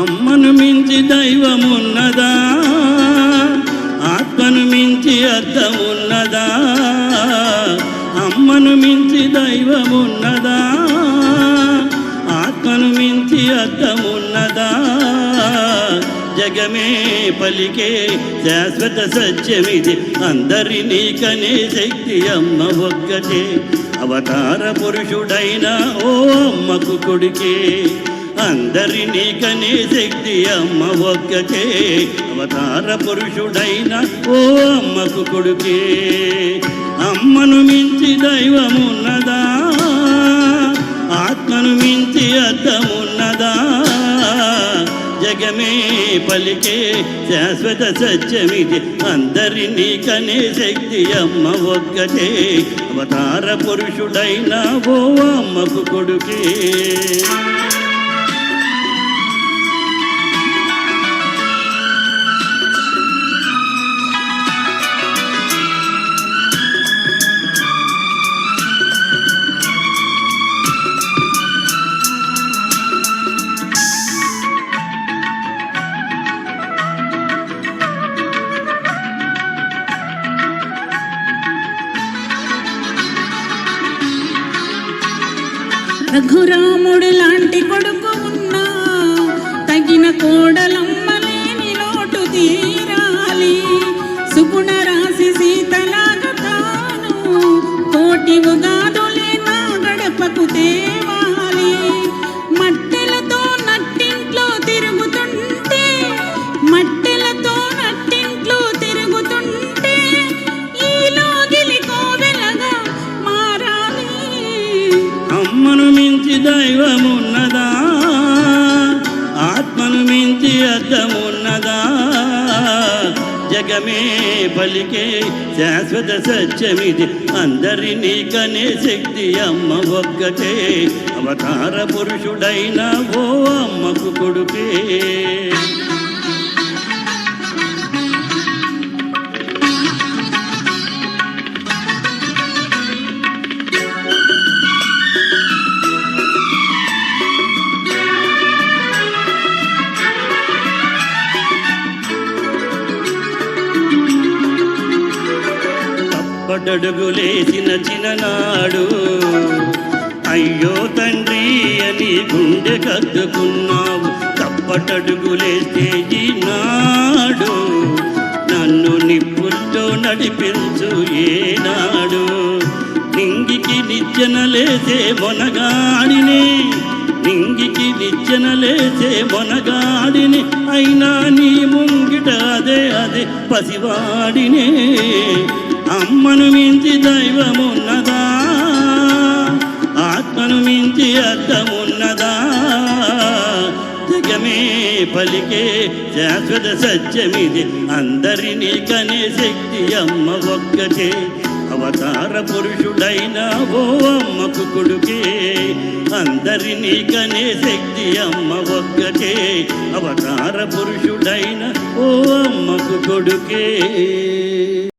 అమ్మను మించి దైవమున్నదా, ఆత్మను మించి అర్థమున్నదా? అమ్మను మించి దైవమున్నదా, ఆత్మను మించి అర్థమున్నదా? జగమే పలికే శాశ్వత సత్యమిది, అందరినీ కనే శక్తి అమ్మ ఒక్కటే. అవతార పురుషుడైన ఓ అమ్మకు కొడుకే, అందరినీ కనే శక్తి అమ్మ ఒక్కటే. అవతార పురుషుడైన ఓ అమ్మకు కొడుకే. అమ్మను మించి దైవమున్నదా, ఆత్మను మించి అర్థమున్నదా? జగమే పలికే శాశ్వత సత్యమిది, అందరినీ కనే శక్తి అమ్మ ఒక్కటే. అవతార పురుషుడైన ఓ అమ్మకు కొడుకే. రఘురాముడు లాంటి కొడుకు ఉన్నా, తగిన కోడలమ్మలేని లోటు తీరాలి. సుగుణ రాసి సీతలాగా తాను కోటి ఉగాదులే నా గడపకు తేవాలి. మట్టెలతో నట్టింట్లో తిరుగుతుంటే, మట్టెలతో నట్టింట్లో తిరుగుతుంటే ఈలో గిలి కోవెలగా మారాలి. అమ్మను మించి దైవమున్నదా, ఆత్మను మించి అర్థమున్నదా? జగమే పలికే శాశ్వత సత్యమిది, అందరినీ కనే శక్తి అమ్మ ఒక్కటే. అవతార పురుషుడైన ఓ అమ్మకు కొడుకే. పడడుగులేసిన చిన్ననాడు అయ్యో తండ్రి అని గుండె కద్దుకున్నావు. తప్పటడుగులేస్తే ఈనాడు నన్ను నిప్పుల్లో నడిపించు ఏనాడు. నింగికి నిచ్చెనలేసే మొనగాడిని, నింగికి నిచ్చెనలేసే మొనగాడిని, అయినా నీ ముంగిట అదే అదే పసివాడినే. అమ్మను మించి దైవమున్నదా, ఆత్మను మించి అర్థమున్నదా? జగమే పలికే శాశ్వత సత్యమిది, అందరినీ కనే శక్తి అమ్మ ఒక్కటే. అవతార పురుషుడైన ఓ అమ్మకు కొడుకే, అందరినీ కనే శక్తి అమ్మ ఒక్కటే. అవతార పురుషుడైన ఓ అమ్మకు కొడుకే.